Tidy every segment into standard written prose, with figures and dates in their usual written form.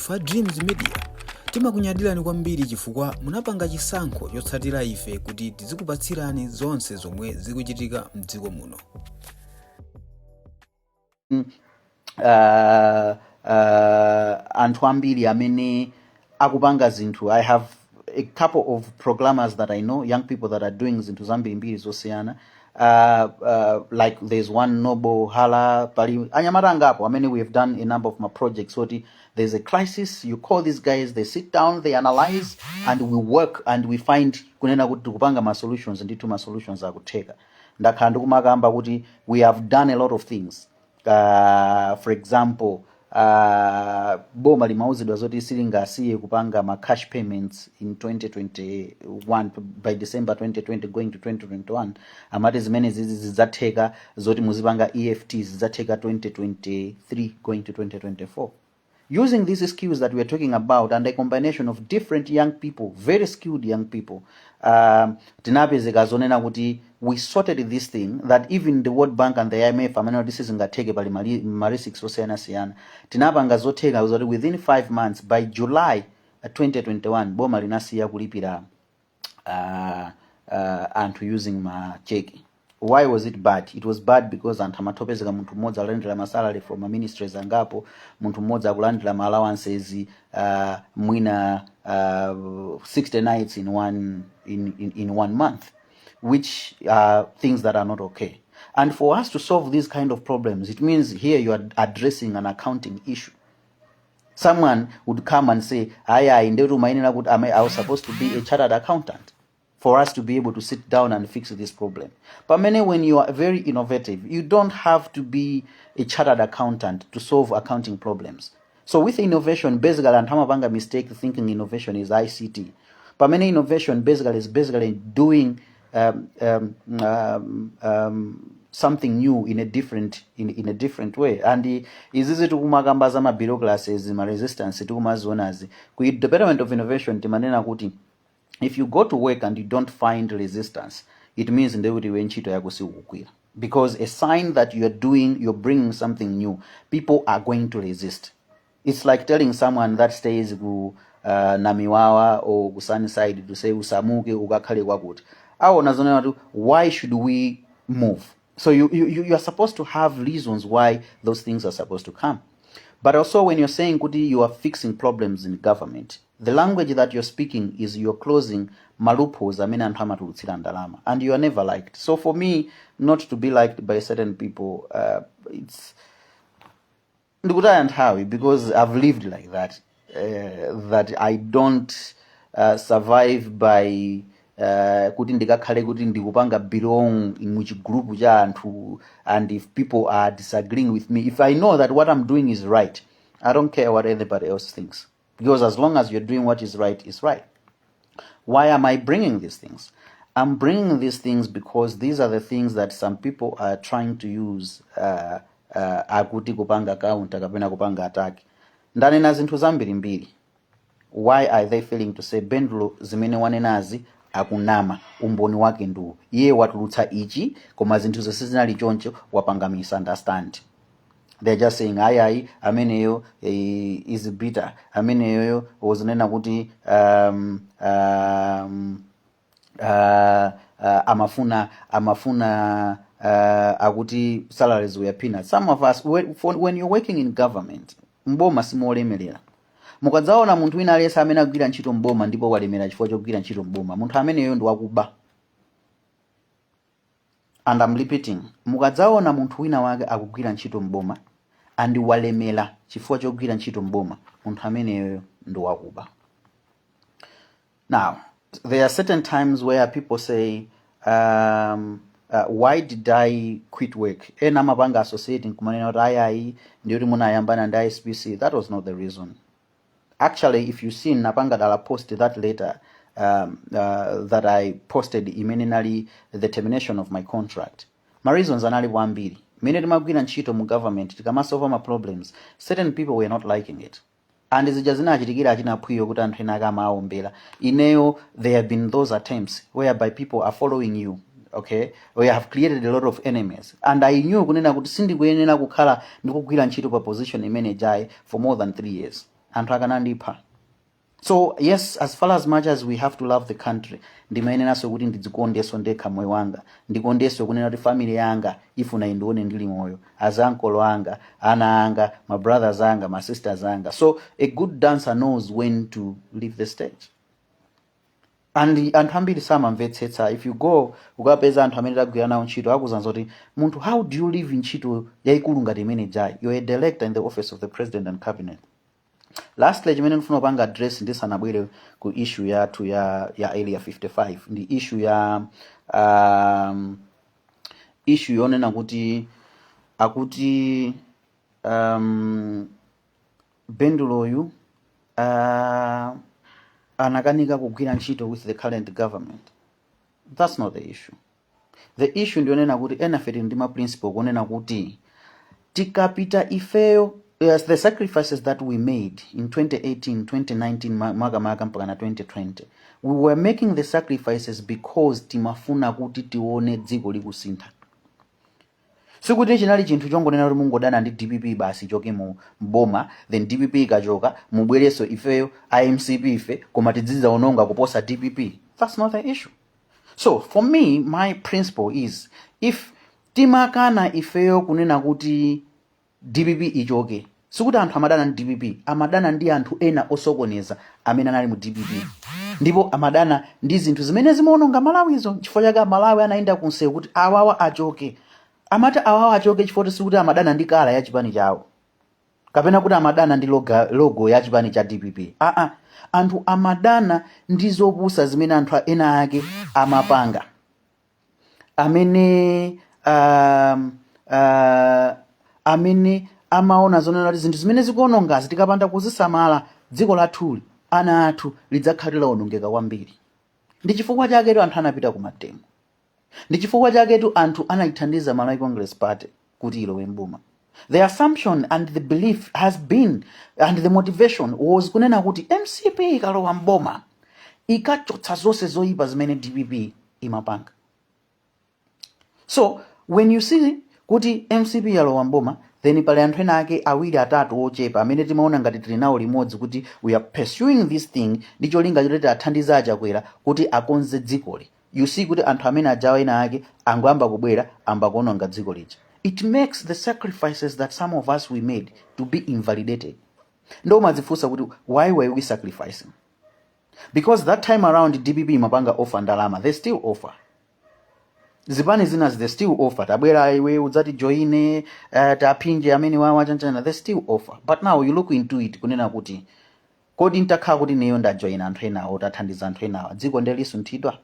Fa Dreams Media timakunyadirani kwambiri chifukwa munapanga chisankho chotsatira ife kuti tizikupatsirani zonse zomwe zikuchitika m'dziko muno. Anthu ambiri amene akupanga zinthu. I have a couple of programmers that I know, young people that are doing zinthu zambirimbiri zosiyana. Like there's one Noble Hala Pali anyamata angapo. I mean, we have done a number of my projects. So there's a crisis, you call these guys, they sit down, they analyze, and we work and we find kunena kuti kupanga ma solutions and ma solutions akuteka. Ndakhala ndikumakamba kuti we have done a lot of things. For example, boma limauzidwa zoti silingasiye kupanga ma cash payments in 2021 by December 2020 going to 2021. Amati zimene zidzatheka zoti muzipanga EFTs zidzatheka 2023 going to 2024. Using these skills that we are talking about and a combination of different young people, very skilled young people, tinapezeka zonena kuti we sorted this thing that even the World Bank and the IMF, I mean, this is ngateke pali mari 6 osiyana. Tinapanga zotheka zoti within 5 months, by July 2021, boma linasiya kulipira anthu using ma check. Why was it bad? It was bad because anthu amatopezeka munthu mmodzi akulandira ma salary from a ministries angapo, munthu mmodzi akulandira ma allowances mwina 60 nights in one month, which are things that are not okay. And for us to solve these kind of problems, it means here you are addressing an accounting issue. Someone would come and say, I was supposed to be a chartered accountant for us to be able to sit down and fix this problem. But many, when you are very innovative, you don't have to be a chartered accountant to solve accounting problems. So with innovation, basically, and Hamabanga mistake thinking innovation is ICT. But many innovation basically is doing something new in a different way. And is easy to kumagamba zama bureaucracies, ma resistance to kumazonazi. The development of innovation timanena kuti, if you go to work and you don't find resistance, it means because a sign that you're bringing something new, people are going to resist. It's like telling someone that stays ku Namiwawa or Sunnyside to say usamuke ugakhale kwakuti. Why should we move? So you are supposed to have reasons why those things are supposed to come. But also when you're saying kuti you are fixing problems in government, the language that you're speaking is you're closing loopholes and you are never liked. So for me, not to be liked by certain people, it's because I've lived like that. That I don't survive by kuti ndikakhale kuti ndikupanga belong in which group ja anthu, and if people are disagreeing with me, if I know that what I'm doing is right, I don't care what anybody else thinks, because as long as you're doing what is right is right. Why am I bringing these things? I'm bringing these things because these are the things that some people are trying to use akuti kupanga counter kapena kupanga attack. Ndanena zinthu zambirimbiri. Why are they failing to say Bendulo zimene wanenazi akunama umboni wake ndu iye watulutsa ichi koma zinthu zonse zinali choncho wapanga misunderstand. They're just saying ayi ameneyo is bitter, ameneyo wazonena kuti amafuna akuti salaries were peanuts. Some of us, when you're working in government, mboma simolemelera. Mukadzaona munthu wina alesa amene akugwira ntchito mboma ndipo walemera chifukwa chokugwira ntchito mboma, munthu ameneyo ndi wakuba. And I'm repeating, mukadzaona munthu wina wake akugwira ntchito mboma and walemera chifukwa chokugwira ntchito mboma, munthu ameneyo ndi wakuba. Now, there are certain times where people say, why did I quit work? Ena mapanga associating kumanena kuti ayayi ndiyoti munayambana ndi ISPC. That was not the reason. Actually, if you see Napanga Dala posted that letter that I posted immediately the termination of my contract. My reasons are not one bit. Many magwira ntchito mu government tikama solve my problems. Certain people were not liking it. And zijazina achitikira achinaphwiyo kuti anthu ena akama awombera. Ineyo there have been those attempts whereby people are following you. Okay, we have created a lot of enemies, and I knew kunena kuti sindikuyenera kukhala ndikugwira ntchito pa position imene jai for more than 3 years. anthu akanandipha. So yes, as far as much as we have to love the country, ndimayeneranso kuti ndidzikondenso ndekha moyo wanga, ndikondenso kunena kuti family yanga ifuna indione ndili moyo, azankolo anga, ana anga, my brothers anga, my sisters anga. So a good dancer knows when to leave the stage. And anthu ambiri samamvetsetsa. If you go ukapeza anthu amene tagwira nawo ntchito akuzanza kuti munthu, how do you live ntchito yayikulu ngati imene jayi? You're a director in the office of the president and cabinet. Lastly, chimene ndifuna kupanga address ndisanabwere ku issue yathu ya area 55 ndi issue ya issue yonena kuti akuti Bhenduloyu anakanika kugwira ntchito with the current government. That's not the issue. The issue ndionena kuti enafeti ndi ma principle kunena kuti tikapita ifeyo. Yes, the sacrifices that we made in 2018, 2019, makamaka mpaka na 2020, we were making the sacrifices because timafuna kuti tione dziko likusintha. Sikuti chinali chinthu chongonena kuti mungodana ndi DPP basi choke mu mboma, then DPP ikachoka mubwereso ifeyo IMCP ife koma tidziza ononga kuposa DPP. That's not the issue. So for me, my principle is, if timakana ifeyo kunena kuti DPP ichoke, sikuti anthu amadana ndi DPP, amadana ndi anthu ena osokoneza amene anali mu DPP. Ndipo amadana ndi zinthu zimene zimaononga Malawizo, chifukwa chake Malawi anaenda kunsewu kuti awawa achoke. Amati awawa achoke chifukwa sikuti amadana ndi kala ya chipani chawo, kapena kuti amadana ndi logo ya chipani cha DPP. Anthu amadana ndi zopusa zimene anthu ena ake amapanga, amene amaona zonena kuti zinthu zimene zikuonongazi tikapanda kuzisamala dziko lathuli, ana athu lidzakhalira onongeka kwambiri. Ndi chifukwa chaketu anthu anapita kumatemo. Ndi chifukwa chaketu anthu anayithandiza Malawi Congress Party kuti ilowe mboma. The assumption and the belief has been, and the motivation was kunena kuti MCP ikalowa mboma ikachotsa zonse zoyipa zimene DPP imapanga. So when you see kuti MCP yalowa mboma, then pale anthu ena ake awiri atatu ochepa amene timaona ngati tili nawo limodzi kuti we are pursuing this thing ndi cholinga choti athandiza achakwera kuti akonze dzikoli. You see kuti anthu amene ajawa ena ake angoyamba kubwera amba kuononga dziko lija. It makes the sacrifices that some of us we made to be invalidated. Ndo madzifunsa kuti why were we sacrificing? Because that time around DPP imapanga offer ndalama, they still offer. Zipani zina they still offer. Tabwera iwe udzati joine tapinje amene wawa chanchana, they still offer. But now you look into it kunena kuti kodi ntakha kuti neyo nda join anthu enawo tathandiza anthu enawo dziko ndelisunthidwa.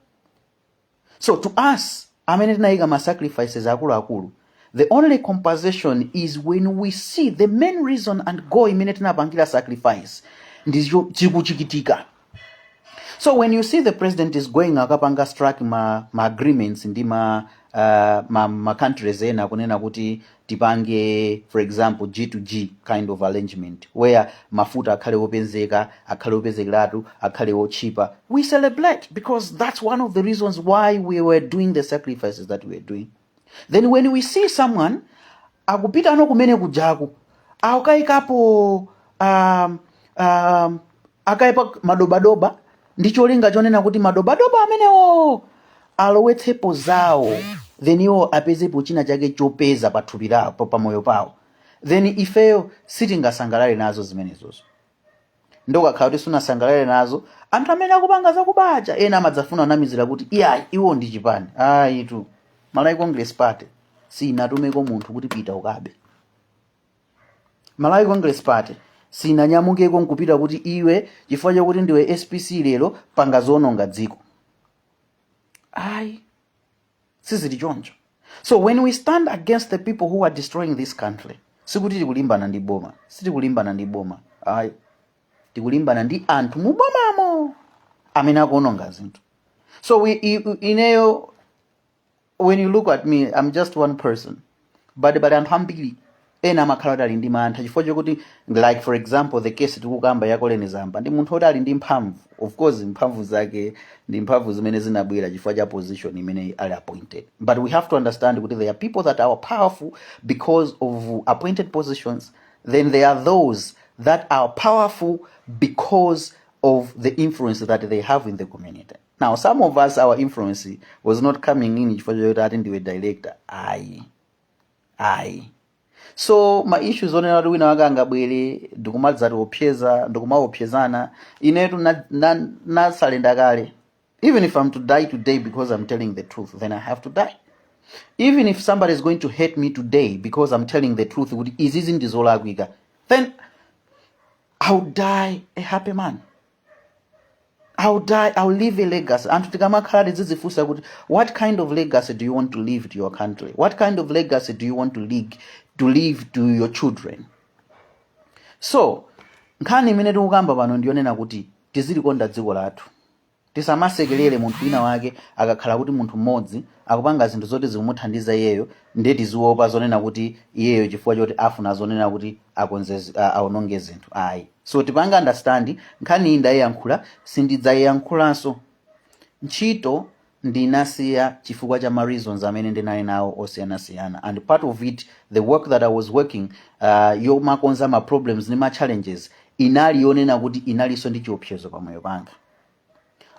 So to us amene tinayika ma sacrifices akulu, the only compensation is when we see the main reason and goal imene tinapangira sacrifice ndicho chikuchikitika. So when you see the president is going akapanga strike ma agreements ndi ma countries ena kunena kuti tipange, for example, G2G kind of arrangement where mafuta akhale openzeka, akhale opezekeratu, akhale ochipa, we celebrate because that's one of the reasons why we were doing the sacrifices that we were doing. Then when we see someone akupita ano kumene kujaku akaikapo akaipa madobadoba, ndicho linga chonena kuti madobadoba amenewo alowetsepo zawo, then iwo apezepo china chake chopeza pathupi lawo pamoyo pawo, then ifeyo sitingasangalale nazo zimenezozo. Ndokakhala kuti sunasangalale nazo, anthu amene akupanga zakubacha ena amadzafuna anamizira kuti iwo ndi chipani. Itu Malawi Congress Party sinatumeko munthu kuti pita ukabe. Malawi Congress Party sinanyamukeko nkupita kuti iwe chifukwa chakuti ndiwe SPC lero panga zononga dziko. Sizili choncho. So when we stand against the people who are destroying this country, sikuti tikulimbana ndi boma, sitikulimbana ndi boma. Tikulimbana ndi anthu mubomamo amene akuononga zinthu. So ineyo, when you look at me, I'm just one person, but anthu ambiri ena amakhala ali ndi mantha chifukwa chokuti, like for example the case tikukamba ya Colin Zamba ndi munthu ali ndi mphamvu. Of course mphamvu zake ndi mphamvu zimene zinabwera chifukwa cha position imene ali appointed, but we have to understand that there are people that are powerful because of appointed positions, then there are those that are powerful because of the influence that they have in the community. Now, some of us, our influence was not coming in for the director. Aye. So ma issues onena kuti wina wake angabwere ndikumadzati opseza ndikumaopsezana inetu nasalenda kale. Even if I'm to die today because I'm telling the truth, then I have to die. Even if somebody is going to hate me today because I'm telling the truth, then I'll die a happy man. I'll leave a legacy. And what kind of legacy do you want to leave to your country? What kind of legacy do you want to leave to your children? So, nkhani imene tikukamba pano ndionena kuti tizilikonda dziko lathu. Tisamasekelere munthu wina wake akakhala kuti munthu mmodzi akupanga zinthu zoti zikumuthandiza iyeyo ndiye tiziopa zonena kuti iyeyo chifukwa choti afuna zonena kuti aononge zinthu. Ayi. So tipanga understand nkhani iyi ndayiyankhula sindidzayiyankhulanso. Ntchito ndinasiya chifukwa cha reasons amene ndinali nawo osiyanasiyana, and part of it the work that I was working yomakonza ma problems ni ma challenges inali yonena kuti inalinso ndi chiopsezo pamoyo panga.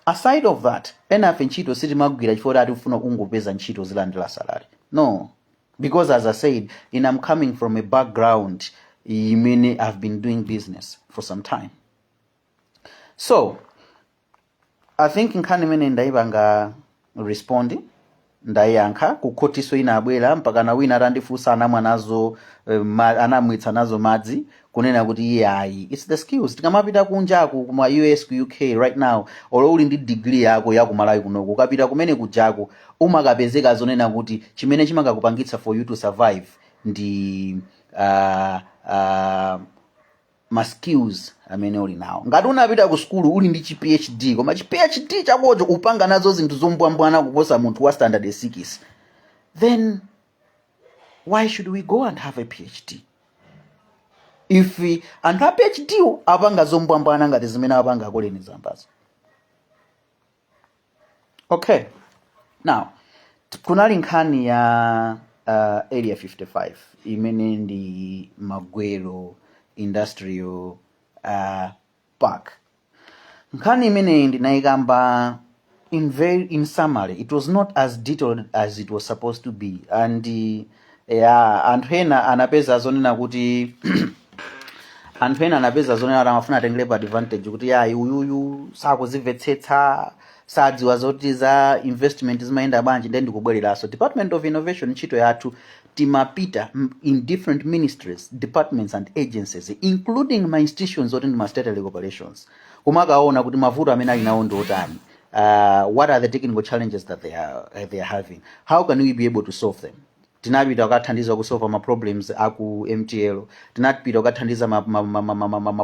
Aside of that, enafe ntchito sitimagwira chifukwa ati ufuna kungopeza ntchito zilandira salary. No, because as I said, I'm coming from a background imene I've been doing business for some time. So I think nkhani imene ndayipanga respond ndayankha kukhotiso ina abwera mpaka na wina atandifunsa anamwa nazo anamwitsa nazo madzi kunena kuti iye ayi. It's the skills. Tikamapita kunjaku kuma US ku UK right now, olo uli ndi degree yako ya kumalawi kunoku ukapita kumene kujako umakapezeka zonena kuti chimene chimakakupangitsa for you to survive ndi ma skills amene uli nawo. Ngati unapita ku school uli ndi PhD, koma PhD chakocho upanga nazo zinthu zombwambwana kuposa munthu wa standard 6, then why should we go and have a PhD? If anthu a PhD apanga zombwambwana ngati zimene apanga koleni zambazo. Okay. Now, kunali nkhani ya Area 55 imene ndi Magwero Industrial Park. Nkhani imene ndinayikamba in summary. It was not as detailed as it was supposed to be, and anthu ena anapeza zonena kuti anthu ena anapeza zonena kuti amafuna atengere advantage kuti uyuyu sakuzimvetsetsa sadziwa zoti za investment zimayenda bwanji ndi ndikubwereraso. Department of Innovation ntchito yathu timapita in different ministries, departments and agencies, including my institutions or my state legal operations, kumakaona kuti mavuto amene ali nawo ndi otani. What are the technical challenges that they are having? How can we be able to solve them? Tinapita wakathandiza kusolve ma problems aku MTL, tinapita wakathandiza ma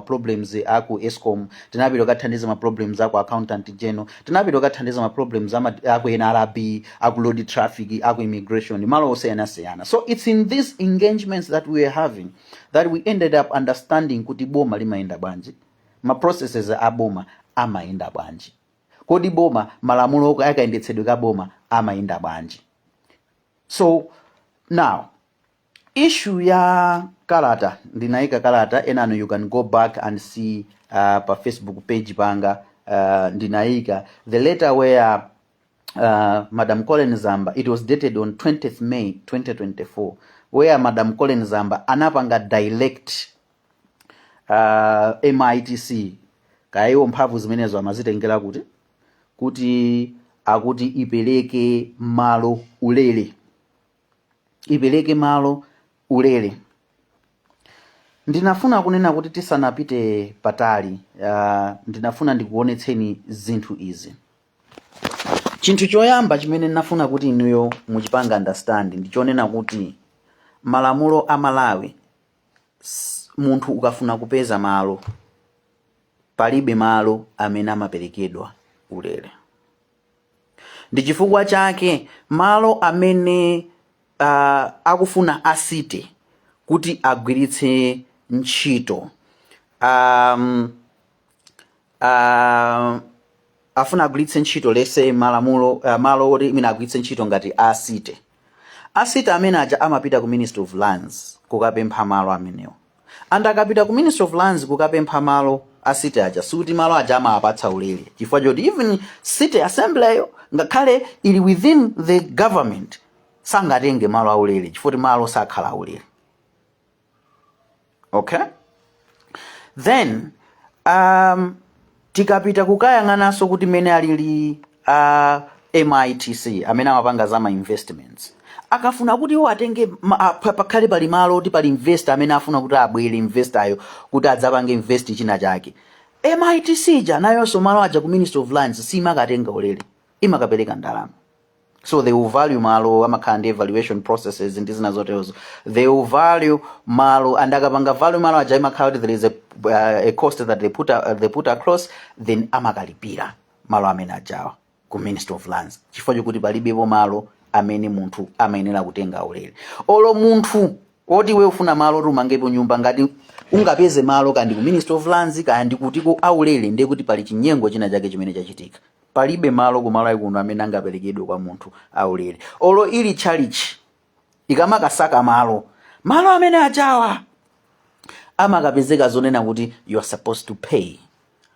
problems aku Escom, tinapita wakathandiza ma problems aku accountant general, tinapita wakathandiza ma problems aku NRB, aku road traffic, aku immigration, malo osiyana. So it's in these engagements that we are having that we ended up understanding kuti boma limayenda bwanji, ma processes a boma amayenda bwanji, kodi boma malamulo akayendetsedwe ka boma amayenda bwanji. So now, issue ya kalata, ndinaika kalata, enano you can go back and see pa Facebook page panga, ndinaika the letter where Madam Colin Zamba, it was dated on 20th May 2024, where Madam Colin Zamba anapanga direct MITC kaiwo mphamvu zimenezo amazitengera kuti akuti ipeleke malo ulele. Ndinafuna kunena kuti tisanapite patali, ndinafuna ndikuonetseni zinthu izi. Chinthu choyamba chimene ndinafuna kuti inuyo muchipanga understand ndichonena kuti malamulo a Malawi, munthu ukafuna kupeza malo palibe malo amene amaperekedwa ulere. Ndi chifukwa chake malo amene akufuna asite kuti agwiritse ntchito afuna agwiritse ntchito lese malamulo malo oti imene agwiritse ntchito ngati asite amene aja amapita ku Ministry of Lands kukapempha malo amenewo. and akapita ku Ministry of Lands kukapempha malo a city aja sikuti malo aja amapatsa ulere chifukwa choti even city assembly yo ngakhale ili within the government sangatenge malo aulere chifukwa malo sakhala aulere. Okay, then tikapita kukayang'ananso kuti mene alili MITC amene amapanga za ma investments akafuna kuti iwo atenge pakhale pali malo kuti pali investor amene afuna kuti abwere investoryo kuti adzapange invest china chake, MITC ja nayonso malo aja ku Ministry of Lands simakatenga ulere, imakapereka ndalama. So they will value malo amakhala ndi evaluation processes ndi zina zoterozo, they will value malo and akapanga value malo aja imakhala kuti there is a cost that they put across, then amakalipira malo amene ajawa ku Ministry of Lands chifukwa chokuti palibepo malo amene munthu amayenera kutenga ulere. Olo munthu oti we ufuna malo kuti umangepo nyumba ngati ungapeze malo kandi ku Ministry of Lands kandi kutiko aulere ndiye kuti pali chinyengo china chake chimene chachitika. Palibe malo kumalawi kuno amene angaperekedwe kwa munthu aulere. Olo ili church ikamakasaka malo amene ajawa amakapezeka zonena kuti you are supposed to pay.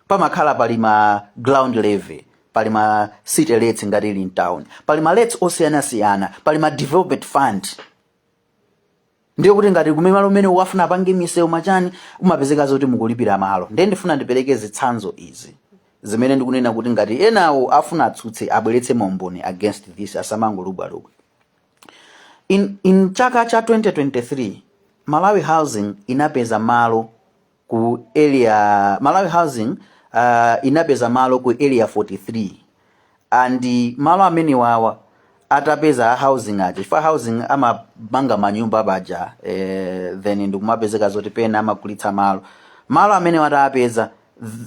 Pamakhala pali ma ground levy, pali ma city rates ngati ili in town, pali ma rates osiyanasiyana, pali ma development fund. Ndiyo kuti ngati kumalo umene wafuna apange misewu machani umapezeka zoti mukulipira malo. Ndiye ndifuna ndipereke zitsanzo izi zimene ndikunena kuti ngati enawo afuna atsutse abweretse momboni against this asamangolubwalubwa. In chaka cha 2023 Malawi Housing inapeza malo ku area, Malawi Housing inapeza malo ku area 43 and malo amene wawa atapeza housing aja chifukwa housing amamanga manyumba baja then ndikumapezeka zoti pena amakulitsa malo amene watapeza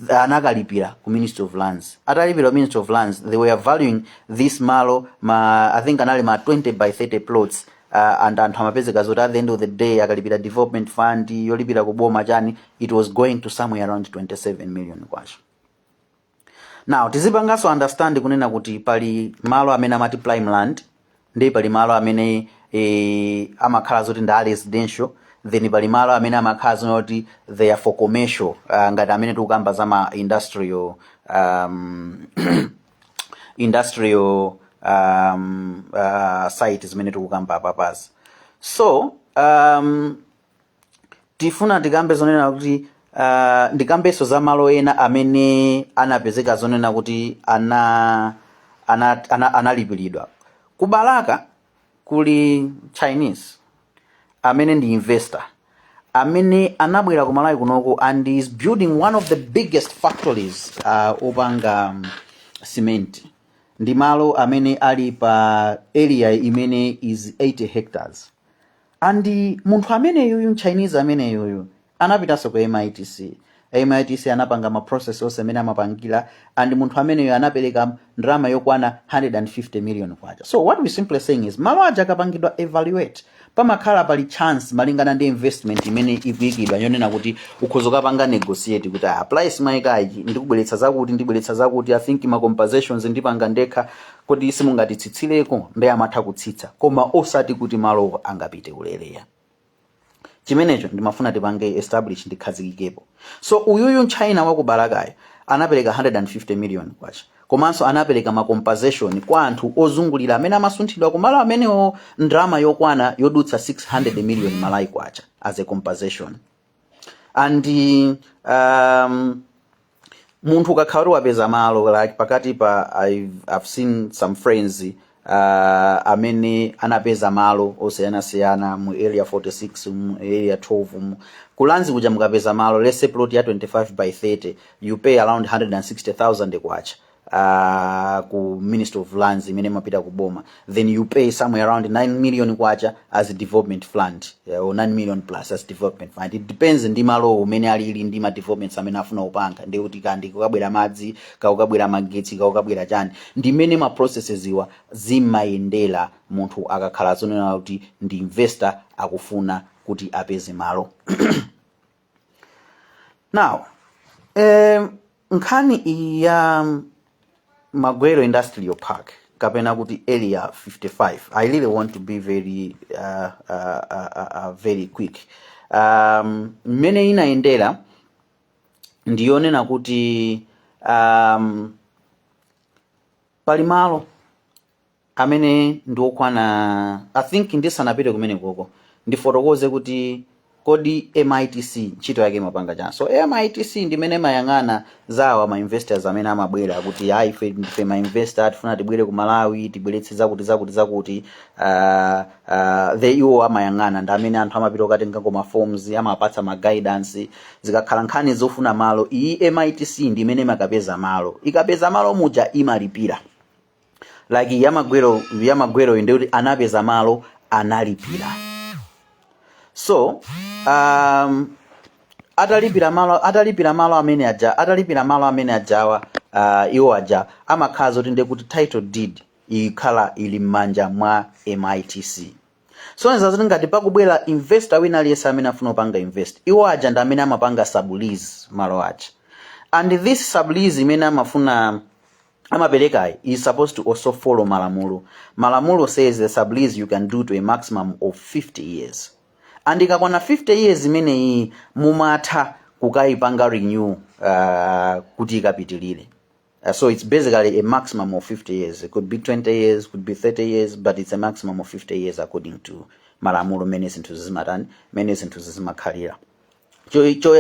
anakalipira ku Ministry of Lands. Atalipira ku Ministry of Lands, they were valuing this malo I think anali ma 20 by 30 plots and anthu amapezeka zoti at the end of the day akalipira development fund yolipira kuboma chani, it was going to somewhere around 27 million kwacha. Now tizipangaso understand kunena kuti pali malo amene amati prime land, ndi pali malo amene amakhala zoti nda residential, then pali malo amene amakhala zoti they are for commercial, ngati amene tikukamba za ma industrial site zimene tikukamba papazi. So tifuna tikambe zonena kuti ndikambeso za malo ena amene anapezeka zonena kuti analipiridwa. Kubalaka kuli Chinese amene ndi investor amene anabwera ku Malawi kunoko and is building one of the biggest factories opanga cement. Ndi malo amene ali pa area imene is 80 hectares. And munthu amene yuyu Chinese amene yuyu anapitaso ku MITC anapanga ma process ose amene amapangira and munthu amene yuyu anapereka ndrama yokwana 150 million kwacha. So what we simply saying is malo aja akapangidwa evaluate pamakhala pali chance malingana ndi investment imene ikuyikidwa yonena kuti ukhozo kapanga negotiate kuti price maikaji ndikubweretsa zakuti ndibweretsa zakuti I think ma compensations ndipanga ndekha kuti simungatitsitsileko ndiye amatha kutsitsa koma osati kuti malo angapite ulereya. Chimenecho ndimafuna tipange establish ndikhazikikepo. So uyuyu China wakubalakayo anapereka 150 million kwacha. Komanso anapereka ma compensation kwa anthu ozungulira amene amasunthidwa kumalo amenewo ndrama yokwana yodutsa 600 million malai kwacha as a compensation. And munthu kakhala wapeza malo like pakati pa I've seen some friends amene anapeza malo osiyanasiyana mu area 46 mu area 12 mu kulanzi kuja mukapeza malo let's say plot ya 25 by 30 you pay around 160,000 kwacha ku Ministry of Lands imene mapita kuboma, then you pay somewhere around 9 million kwacha as a development fund, or 9 million plus as development fund. It depends ndi malo umene alili ndi ma developments amene afuna upanga, ndi kuti kandi kukabwera madzi kakukabwera magetsi kakukabwera chani, ndi mene ma processes iwa zimayendera munthu akakhala zonena kuti ndi investor akufuna kuti apeze malo. Now nkhani ya Magwero Industrial Park kapena kuti area 55, I really want to be very very quick. mmene inaendera ndiyonena kuti pali malo amene ndiokwana I think ndisanapite kumene koko ndifotokoze kuti kodi MITC ntchito yake imapanga chani. So MITC ndimene mayang'ana zawa ma investors amene amabwera kuti ife ma investor tifuna tibwere ku Malawi tibweretse zakuti iwo amayang'ana ndi amene anthu amapita okatenga ngoma forms amapatsa ma guidance zikakhala nkhani zofuna malo. Iyi MITC ndimene makapeza malo, ikapeza malo muja imalipira like yamagwero ndi anapeza malo analipira. So atalipira malo amene ajawa iwo aja amakhala zoti ndi kuti title deed ikhala ili m'manja mwa MITC. So nzazoti ngati pakubwera investor wina aliyense amene afuna kupanga invest, iwo aja ndi amene amapanga sublease malo aja, and this sublease imene amapereka is supposed to also follow malamulo says the sublease you can do to a maximum of 50 years, and ikakwana 50 years imeneyi mumatha kukaipanga renew kuti ikapitilire. So it's basically a maximum of 50 years. It could be 20 years, could be 30 years, but it's a maximum of 50 years according to malamulo mene zinthu zizimakhalira.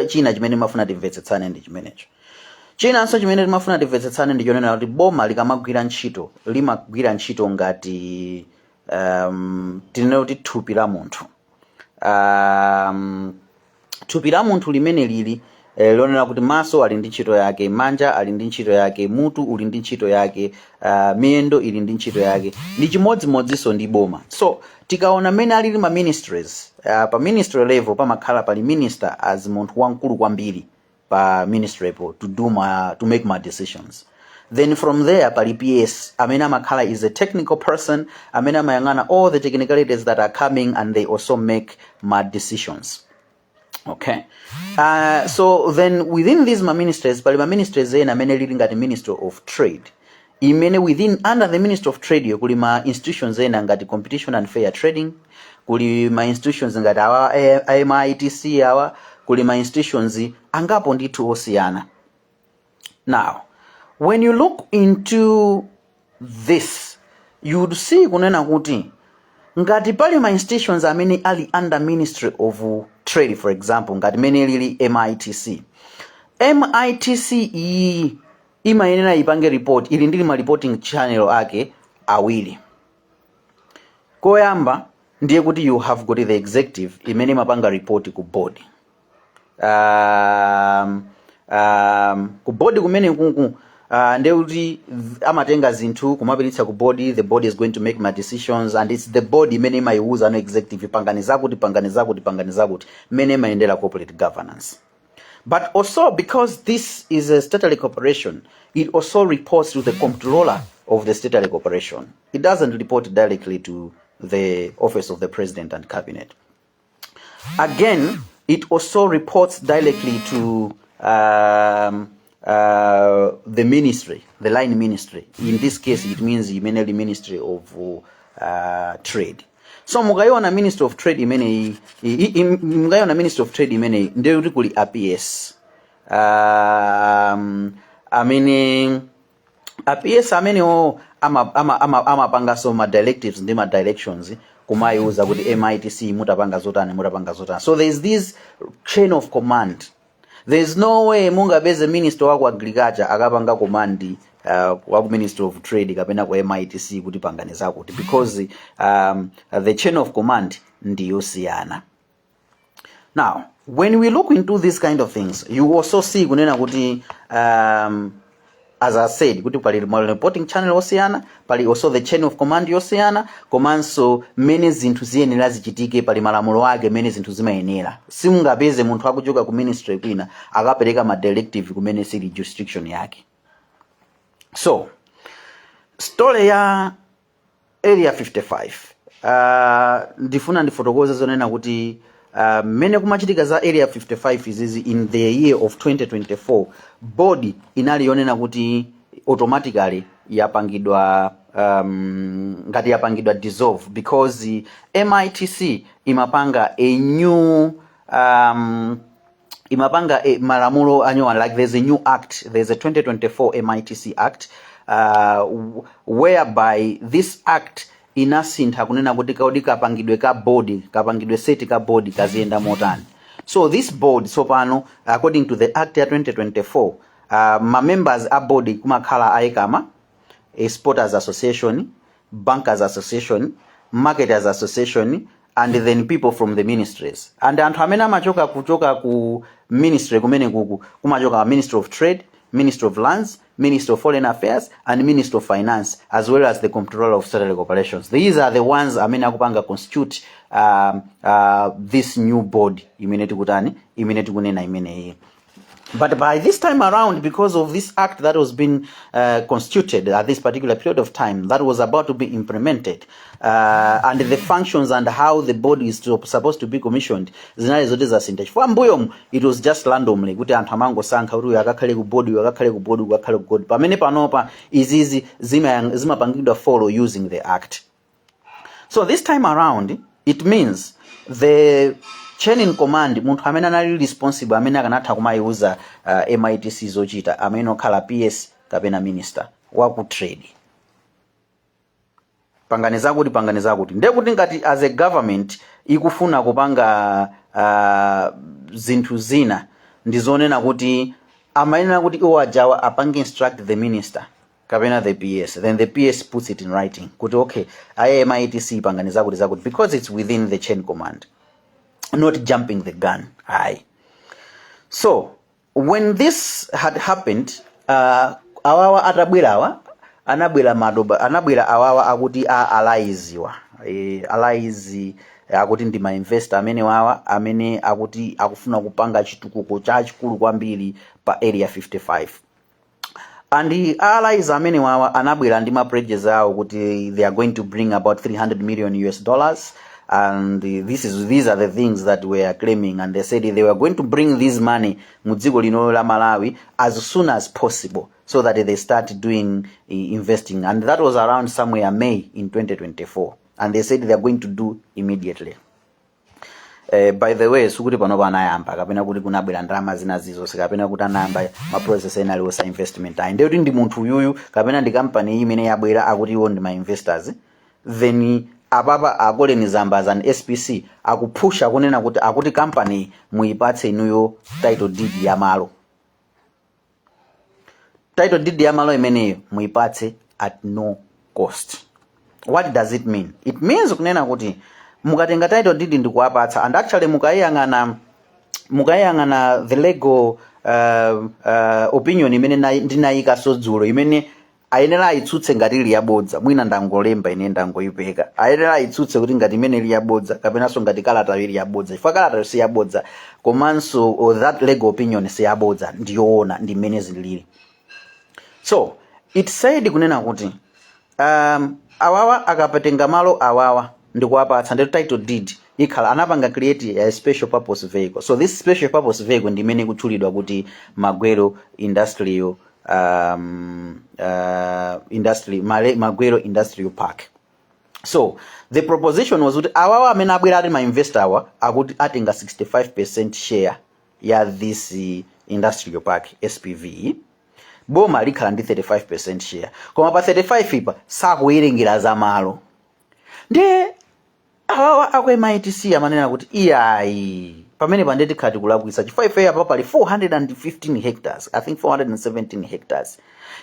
China chimene mafuna timvetsetsane ndi chimenecho. Chinanso chimene timafuna timvetsetsane ndi chonena kuti boma likamagwira ntchito ngati tinene kuti thupi la munthu. Thupi la munthu limene lili lonena kuti maso ali ndi ntchito yake, manja ali ndi ntchito yake, mutu uli ndi ntchito yake, miyendo ili ndi ntchito yake, ndi chimodzimodzinso ndi boma. So tikaona mene alili ma ministries, pa ministry level pamakhala pali minister as munthu wamkulu kwambiri pa ministry to make my decisions. Then from there pali PS amene amakhala is a technical person amene amayang'ana all the technicalities that are coming and they also make my decisions. Okay. So then within these ministries pali ministries ena amene lili ngati Ministry of Trade, imene under the Ministry of Trade kuli ma institutions ena ngati Competition and Fair Trading, kuli ma institutions ngati awa MITC awa, kuli ma institutions angapo ndithu osiyana. Now when you look into this you would see kunena kuti ngati pali ma institutions amene ali under Ministry of Trade, for example ngati mene lili MITC imayenera ipange report ili ndili ma reporting channel ake awiri. Koyamba ndiye kuti you have got the executive imene mapanga report ku board. Ku board kumene kunku ndiye kuti amatenga zinthu kumapititsa ku board, the board is going to make my decisions and it's the board imene imayiuza no executive pangani zakuti mene imayendera corporate governance. But also because this is a statutory corporation, it also reports to the comptroller of the statutory corporation. It doesn't report directly to the office of the president and cabinet. Again, it also reports directly to the ministry, the line ministry. In this case, it means mainly Ministry of Trade. So mugayona Ministry of Trade imene ndio kuli APS. APS amene amapanga so ma directives ndi ma directions kumayuza kuti MITC mutapanga zotani. So there is this chain of command. There is no way mungabeze minister wa agriculture akapanga command wa Ministry of Trade kapena kwa MITC kuti pangane zakuti, because the chain of command ndiyo siyana. Now when we look into these kind of things you also see kunena kuti as I said kuti pali reporting channel osiyana, pali also the chain of command yosiyana, komanso mene zinthu ziyenera zichitike pali malamulo ake mene zinthu zimayenera. Simungapeze munthu akuchoka ku ministry kwina akapereka ma directive kumene sili jurisdiction yake. So story ya Area 55 ndifuna ndifotokoze zonena kuti mene kumachitika za Area 55 izizi in the year of 2024 body inali yonena kuti automatically yapangidwa ngati yapangidwa dissolve because MITC imapanga a new imapanga malamulo anyowa, like there's a new act, there's a 2024 MITC Act, whereby this act inasintha kunena kuti kaudi kapangidwe ka body, kapangidwe seti ka body kazienda motani. So this board, sopano, according to the act ya 2024, ma members a body kumakhala aikama, a sporters association, bankers association, marketers association, and then people from the ministries. And anthu amene amachoka kuchoka ku ministry kumene kuku kumachoka Ministry of Trade, Ministry of Lands, Ministry of Foreign Affairs, and Ministry of Finance, as well as the Comptroller of Satellite Operations. These are the ones amene akupanga constitute this new board imene tikutani, imene tikunena imene. But by this time around, because of this act that was being constituted at this particular period of time, that was about to be implemented, and the functions and how the board is supposed to be commissioned, zinali zote zasintha. For mbuyo, it was just randomly. Kuti anthu amango sankha kuti akakhale ku board, akakhale ku board, akakhale ku board. Pamene panopa izizi zimapangidwa follow using the act. So this time around, it means the chain in command, munthu amene anali responsible amene akanatha kumayuza MITC zochita amene okhala PS kapena minister waku trade. Panganiza kuti ndekuti ngati as a government ikufuna kupanga zinthu zina ndizonena kuti amayenera kuti iwo ajawa apange instruct the minister kapena the PS, then the PS puts it in writing kuti okay MITC panganiza kuti because it's within the chain command, not jumping the gun. Aye. So when this had happened, awawa atabwerawa anabwera madoba, anabwera awawa akuti alaiziwa alaizi akuti ndi ma investor amene wawa amene akuti akufuna kupanga chitukuko chachikulu kwambiri pa area 55. And the allies amene wawa anabwera ndi ma pledges awo kuti they are going to bring about $300 million. And these are the things that we are claiming, and they said they were going to bring this money mudziko lino la Malawi as soon as possible so that they start doing investing, and that was around somewhere May in 2024, and they said they are going to do immediately. By the way, sukuti panopa anayamba kapena kuti kunabwera ndalama zina zizo sikapena kuti anayamba ma process ena aliwonsa investment ayi ndekuti ndi munthu uyuyu kapena ndi company imene yabwera akuti iwo ndi ma investors, then ababa akoleni zamba za SPC akupusha kunena kuti akuti company muipatse inuyo title deed ya malo. Title deed ya malo imeneyo muipatse at no cost. What does it mean? It means kunena kuti mukatenga title deed ndikuwapatsa, and actually mukayangana the legal opinion imene ndinayika sodzulo imene ayenera aitsutse ngati ili yabodza, mwina ndangolemba ine ndangoyipeka, ayenera aitsutse kuti ngati imene ili yabodza kapenanso ngati kalata ili yabodza, chifukwa kalata si yabodza komanso that legal opinion si yabodza, ndiyoona ndi imene zilili. So it said kunena kuti awawa akapatenga malo awawa ndikuwapatsa ndi title deed ikhala anapanga create a special purpose vehicle. So this special purpose vehicle ndi imene kutchulidwa kuti Magwero Industrial Magwero Industrial Park. So the proposition was that awawa amene abwera ati ma investor awa akuti atenga 65% share ya this industrial park SPV, boma likhala ndi 35% share, koma pa 35 ipa sakuwerengera za malo. Ndi awawa akwe MITC amanena kuti iyayi pamene pandeti khati kulakwisa chifukwa ife apa pali 415 hectares, I think 417 hectares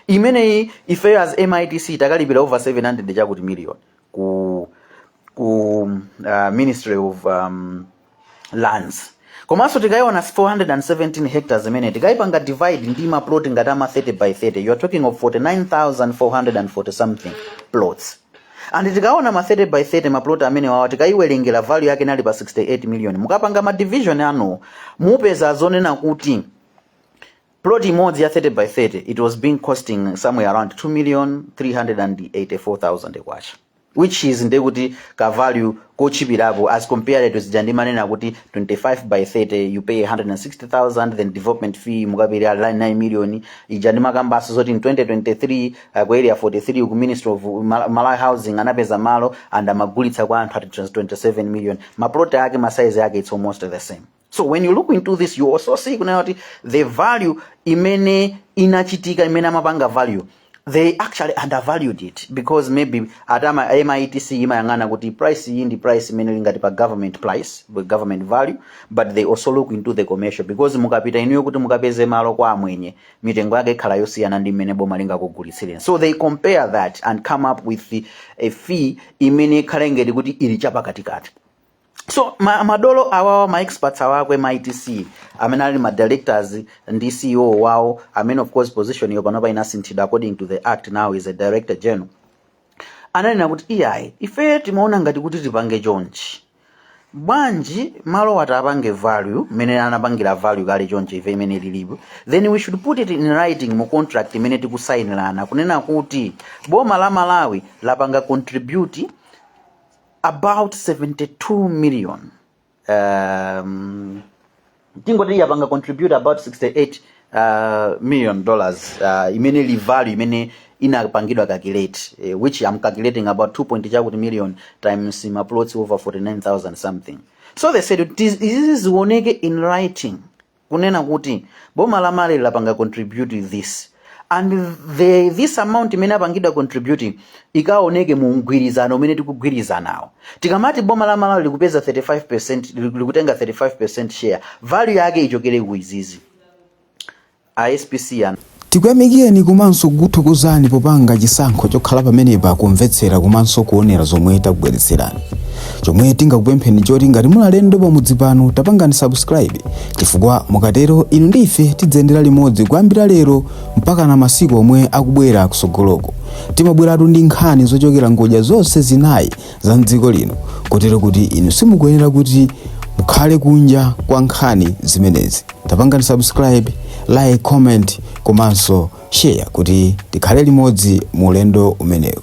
imene ife as MITC takalipira over 700 chakuti million ku Ministry of Lands. Komanso tikaiona 417 hectares imene tikaipanga divide ndi ma plot ngati ama 30 by 30, you are talking of 49,440 something plots. And tikaona ma 30 by 30 ma plot amene wawa tikaiwerengera value yake nali pa 68 million. Mukapanga ma division ano mupeza zonena kuti plot imodzi ya 30 by 30 it was being costing somewhere around 2,384,000 kwacha, which is ndekuti ka value kochipirapo as compared to zijandi manena kuti 25 by 30 you pay 160,000, then development fee mukapira 9 million. Ijandi makambaso zoti in 2023 ku area 43 ku Ministry of Malawi Housing anapeza malo and amagulitsa kwa anthu 27 million. Maplot yake ma size yake it's almost the same. So when you look into this, you also see the value imene inachitika imene amapanga value, they actually undervalued it because maybe atama MITC imayangana kuti price iyi ndi price imene lingati pa government price, government value, but they also look into the commercial because mukapita inuyo kuti mukapeze malo kwa amwenye mitengo yake ikhala yosiyana ndi imene boma lingakugulitsireni. So they compare that and come up with a fee imene ikhala ngati kuti ili chapakatikati. So madolo awawa ma experts awakwe MITC amene ali ma directors ndi CEO wao amene of course position yo panopa inasinthidwa according to the act now is a director general, ananena kuti iyayi ife timaona ngati kuti tipange chonchi bwanji malo watapange value mene anapangira value kale chonchi ife imene lilipo, then we should put it in writing mu contract imene tikusainirana kunena kuti boma la Malawi lapanga contribute about 72 million. Tingoti yapanga contribute about $68 million. Imene value imene inapangidwa calculate, which I'm calculating about 2 million times my plots over 49,000 something. So they said this is woneke in writing. Kunena kuti boma la Malawi lapanga contribute this. And this amount imene apangidwa contributing ikaoneke mu mgwirizano umene tikugwiriza nawo. Tikamati boma la Malawi likupeza 35%, likutenga 35% share, value yake ichokere kuizizi. ISPC yana tikuyamikeni komanso kuthokozani popanga chisankho chokhala pamenepa kumvetsera komanso kuonera zomwe takubweretserani. Chomwe tingakupempheni choti ngati muli alendo pamudzi pano tapangani subscribe, chifukwa mukatero inu ndife tidzendera limodzi kuyambira lero mpaka na masiku omwe akubwera kusogoloko. Timabweratu ndi nkhani zochokera ngodya zonse zinayi za mdziko lino, kotero kuti inu simukuyenera kuti mukhale kunja kwa nkhani zimenezi. Tapangani subscribe, like, comment komanso share kuti tikhale limodzi mu ulendo umenewu.